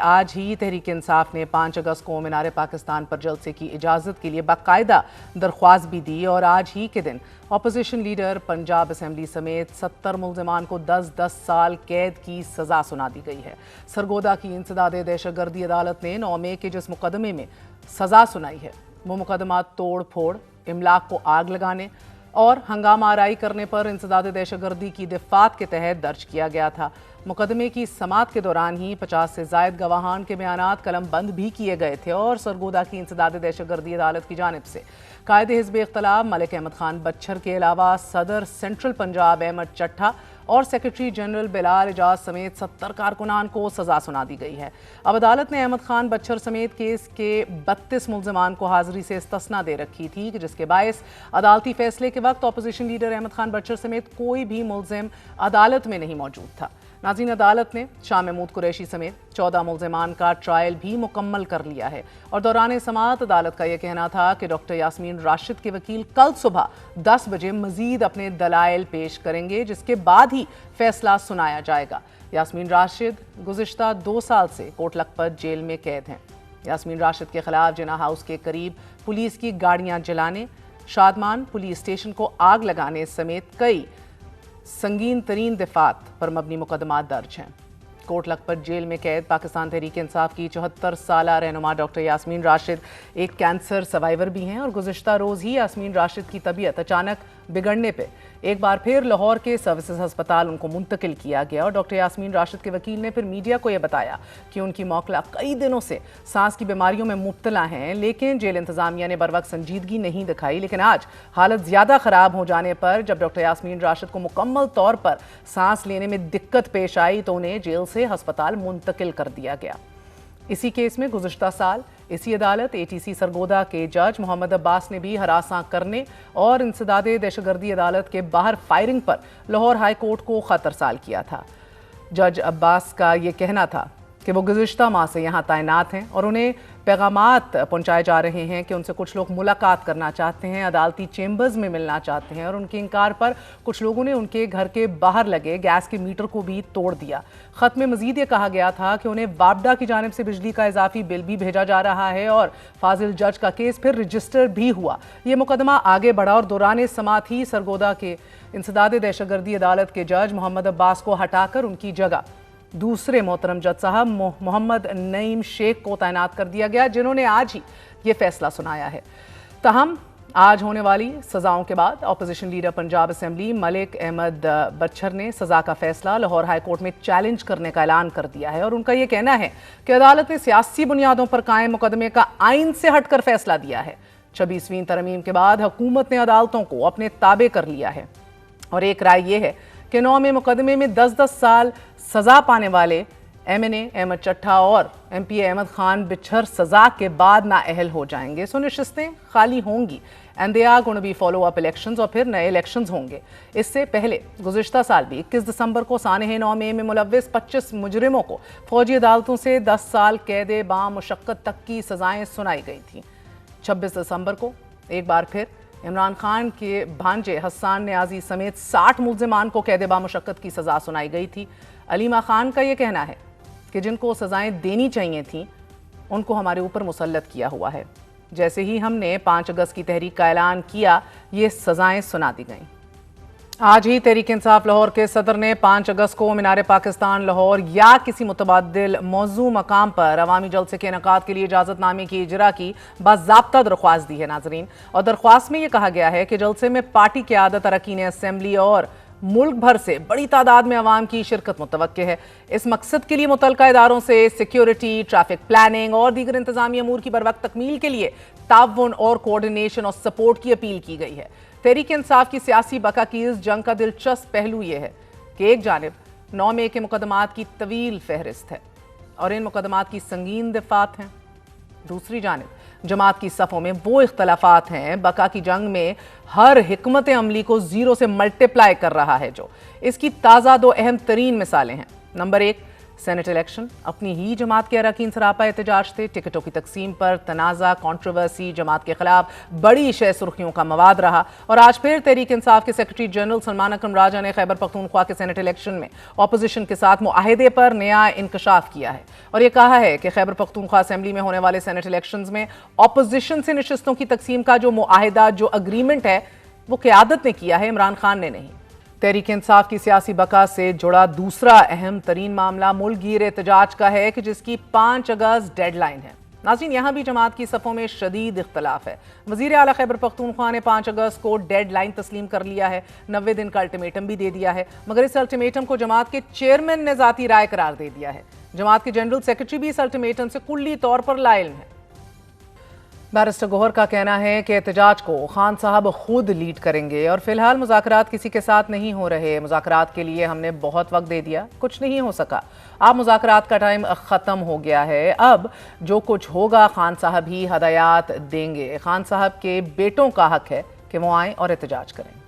आज ही तहरीक इंसाफ ने 5 अगस्त को मीनार पाकिस्तान पर जलसे की इजाज़त के लिए बाकायदा दरख्वास्त भी दी और आज ही के दिन अपोजिशन लीडर पंजाब असम्बली समेत 70 मुल्ज़िमान को 10-10 साल कैद की सज़ा सुना दी गई है। सरगोदा की इंसदाद दहशतगर्दी अदालत ने 9 मई के जिस मुकदमे में सज़ा सुनाई है वो मुकदमा तोड़ फोड़, इमलाक को आग लगाने और हंगामा आराई करने पर इंसदाद दहशतगर्दी की दफात के तहत दर्ज किया गया था। मुकदमे की समाअत के दौरान ही 50 से ज़ायद गवाहान के बयानात कलम बंद भी किए गए थे और सरगोदा की इंसदाद दहशतगर्दी अदालत की जानिब से कायद हिज़्ब इख्तिलाफ मलिक अहमद खान बच्छर के अलावा सदर सेंट्रल पंजाब अहमद चट्ठा और सेक्रेटरी जनरल बिलाल एजाज समेत 70 कारकुनान को सज़ा सुना दी गई है। अब अदालत ने अहमद खान बच्छर समेत केस के 32 मुल्ज़िमान को हाज़िरी से इस्तिस्ना दे रखी थी, जिसके बायस अदालती फैसले के वक्त अपोजिशन लीडर अहमद खान बच्छर समेत कोई भी मुल्ज़िम अदालत में नहीं मौजूद था। नाज़रीन, अदालत ने शाह महमूद कुरैशी समेत 14 मुल्ज़िमान का ट्रायल भी मुकम्मल कर लिया है और दौरान समाअत अदालत का यह कहना था कि डॉक्टर यास्मीन राशिद के वकील कल सुबह 10 बजे मजीद अपने दलाइल पेश करेंगे, जिसके बाद ही फैसला सुनाया जाएगा। यास्मीन राशिद गुज़िश्ता 2 साल से कोट लखपत जेल में कैद हैं। यास्मीन राशिद के खिलाफ जिना हाउस के करीब पुलिस की गाड़ियां जलाने, शादमान पुलिस स्टेशन को आग लगाने समेत कई संगीन तरीन दफात पर मबनी मुकदमात दर्ज हैं। कोट लखपत जेल में कैद पाकिस्तान तहरीक इंसाफ की 74 साला रहनुमा डॉक्टर यास्मीन राशिद एक कैंसर सर्वाइवर भी हैं और गुज़िश्ता रोज़ ही यास्मीन राशिद की तबीयत अचानक बिगड़ने पे एक बार फिर लाहौर के सर्विसेज अस्पताल उनको मुंतकिल किया गया और डॉक्टर यास्मीन राशिद के वकील ने फिर मीडिया को यह बताया कि उनकी मौकला कई दिनों से सांस की बीमारियों में मुब्तला हैं, लेकिन जेल इंतजामिया ने बर वक्त संजीदगी नहीं दिखाई। लेकिन आज हालत ज़्यादा ख़राब हो जाने पर जब डॉक्टर यास्मीन राशिद को मुकम्मल तौर पर सांस लेने में दिक्कत पेश आई तो उन्हें जेल से अस्पताल मुंतकिल कर दिया गया। इसी केस में गुज़िश्ता साल इसी अदालत ATC सरगोदा के जज मोहम्मद अब्बास ने भी हरासा करने और इंसदाद दहशतगर्दी अदालत के बाहर फायरिंग पर लाहौर हाई कोर्ट को ख़त अरसाल किया था। जज अब्बास का ये कहना था कि वो गुज़िश्ता माह से यहाँ तैनात हैं और उन्हें पैगामात पहुँचाए जा रहे हैं कि उनसे कुछ लोग मुलाकात करना चाहते हैं, अदालती चेम्बर्स में मिलना चाहते हैं और उनके इनकार पर कुछ लोगों ने उनके घर के बाहर लगे गैस के मीटर को भी तोड़ दिया। ख़त में मज़ीद ये कहा गया था कि उन्हें वापडा की जानिब से बिजली का इजाफी बिल भी भेजा जा रहा है और फाजिल जज का केस फिर रजिस्टर भी हुआ। ये मुकदमा आगे बढ़ा और दौरान समाअत ही सरगोदा के इंसदाद दहशतगर्दी अदालत के जज मोहम्मद अब्बास को हटाकर उनकी जगह दूसरे मोहतरम जज साहब मोहम्मद नईम शेख को तैनात कर दिया गया, जिन्होंने आज ही ये फैसला सुनाया है। तहम आज होने वाली सज़ाओं के बाद opposition leader Punjab assembly Malik Ahmad Bachar ने सज़ा का फैसला लाहौर हाई कोर्ट में चैलेंज करने का ऐलान कर दिया है और उनका ये कहना है कि अदालत ने सियासी बुनियादों पर कायम मुकदमे का आइन से हटकर फैसला दिया है। 26वीं तरमीम के बाद हुकूमत ने अदालतों को अपने ताबे कर लिया है और एक राय ये है कि 9 में मुकदमे में 10-10 साल सज़ा पाने वाले MNA अहमद चट्ठा और MPA अहमद खान बिच्छर सज़ा के बाद नाअहल हो जाएंगे। सो नशिस्तें खाली होंगी and they are going to be follow up elections और फिर नए इलेक्शंस होंगे। इससे पहले गुज़िश्ता साल भी 21 दिसंबर को सानह 9 मई में मुलव्विस 25 मुजरिमों को फौजी अदालतों से 10 साल कैद बामुशक्कत तक की सज़ाएँ सुनाई गई थीं। 26 दिसंबर को एक बार फिर इमरान खान के भांजे हसन न्याजी समेत 60 मुल्ज़िमान को कैद बामुशक्कत की सज़ा सुनाई गई थी। अलीमा खान का ये कहना है कि जिनको सज़ाएं देनी चाहिए थीं उनको हमारे ऊपर मुसल्लत किया हुआ है। जैसे ही हमने 5 अगस्त की तहरीक का ऐलान किया ये सज़ाएं सुना दी गईं। आज ही तहरीक इंसाफ लाहौर के सदर ने 5 अगस्त को मीनार पाकिस्तान लाहौर या किसी मुतबादिल मौजू मकाम पर अवामी जलसे के इनेकाद के लिए इजाज़तनामे की इजरा की बाज़ाब्ता दरख्वास्त दी है। नाजरीन, और दरख्वास्त में यह कहा गया है कि जलसे में पार्टी क़यादत, अरकान असम्बली और मुल्क भर से बड़ी तादाद में अवाम की शिरकत मुतवक्के है। इस मकसद के लिए मुतल्लिका इदारों से सिक्योरिटी, ट्रैफिक प्लानिंग और दीगर इंतजामी अमूर की बरवक्त तकमील के लिए ताउन और कोऑर्डिनेशन और सपोर्ट की अपील की गई है। तहरीक इंसाफ की सियासी बका की इस जंग का दिलचस्प पहलू यह है कि एक जानिब 9 मई के मुकदमात की तवील फहरिस्त है और इन मुकदमात की संगीन दफात हैं, दूसरी जानिब जमात की सफ़ों में वो इख्तलाफात हैं बका की जंग में हर हिकमत अमली को ज़ीरो से मल्टीप्लाई कर रहा है। जो इसकी ताज़ा 2 अहम तरीन मिसालें हैं। नंबर 1, سینٹ الیکشن اپنی ہی جماعت کے اراکین سراپا احتجاج تھے. ٹکٹوں کی تقسیم پر تنازع, کنٹروورسی, جماعت کے خلاف بڑی شہ سرخیوں کا مواد رہا. اور آج پھر تحریک انصاف کے سیکرٹری جنرل سلمان اکرم راجہ نے خیبر پختونخوا کے سینٹ الیکشن میں اپوزیشن کے ساتھ معاہدے پر نیا انکشاف کیا ہے اور یہ کہا ہے کہ خیبر پختونخوا اسمبلی میں ہونے والے سینٹ الیکشنز میں اپوزیشن سے نشستوں کی تقسیم کا جو معاہدہ, جو اگریمنٹ ہے, وہ قیادت نے کیا ہے, عمران خان نے نہیں. تحریک انصاف کی سیاسی بقا سے جڑا دوسرا اہم ترین معاملہ ملک گیر احتجاج کا ہے کہ جس کی 5 اگست ڈیڈ لائن ہے. ناظرین, یہاں بھی جماعت کی صفوں میں شدید اختلاف ہے. وزیر اعلیٰ خیبر پختونخوا نے 5 اگست کو ڈیڈ لائن تسلیم کر لیا ہے, 90 دن کا الٹیمیٹم بھی دے دیا ہے, مگر اس الٹیمیٹم کو جماعت کے چیئرمین نے ذاتی رائے قرار دے دیا ہے. جماعت کے جنرل سیکرٹری بھی اس الٹیمیٹم سے کلی طور پر لاعلم ہے. بیرسٹر گوہر کا کہنا ہے کہ احتجاج کو خان صاحب خود لیڈ کریں گے اور فی الحال مذاکرات کسی کے ساتھ نہیں ہو رہے. مذاکرات کے لیے ہم نے بہت وقت دے دیا, کچھ نہیں ہو سکا. اب مذاکرات کا ٹائم ختم ہو گیا ہے. اب جو کچھ ہوگا خان صاحب ہی ہدایات دیں گے. خان صاحب کے بیٹوں کا حق ہے کہ وہ آئیں اور احتجاج کریں.